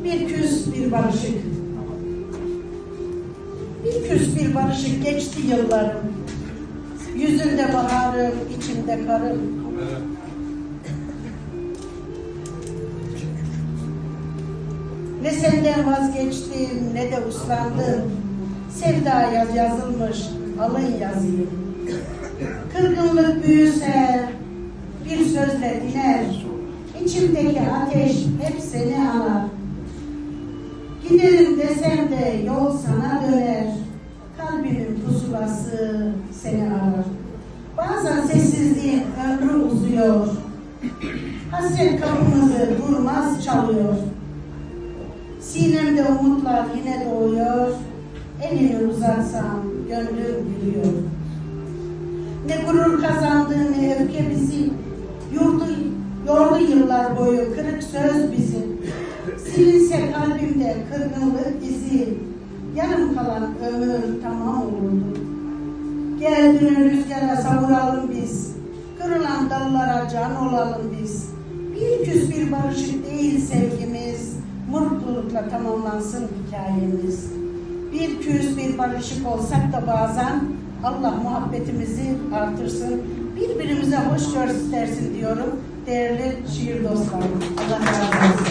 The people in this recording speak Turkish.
Bir küs bir barışık. Bir küs bir barışık geçti yıllarım. Yüzünde baharım, içimde karım. Ne senden vazgeçtim, ne de uslandım. Sevdaya yazılmış alın yazıyım. Kırgınlık büyüse bir sözle diner. İçimdeki ateş hep seni anar. Giderim desem de yol sana döner. Kalbimin pusulası seni arar. Bazen sessizliğin ömrü uzuyor. Hasret kapımızı durmaz çalıyor. Sinemde umutlar yine doğuyor. Elini uzatsam gönlüm gülüyor. Ne gurur kazandı ne öfke bizi. Yordu yıllar boyu kırık söz bizim. Silinse kalbimde kırgınlık izi. Yarım kalan ömür tamam olurdu. Gel dünü rüzgara savuralım biz. Kırılan dallara can olalım biz. Bir küs bir barışık değil sevgimiz. Mutlulukla tamamlansın hikayemiz. Bir küs bir barışık olsak da bazen Allah muhabbetimizi artırsın. Birbirimize hoş göstersin diyorum. Değerli şiir dostlarım. Allah razı olsun.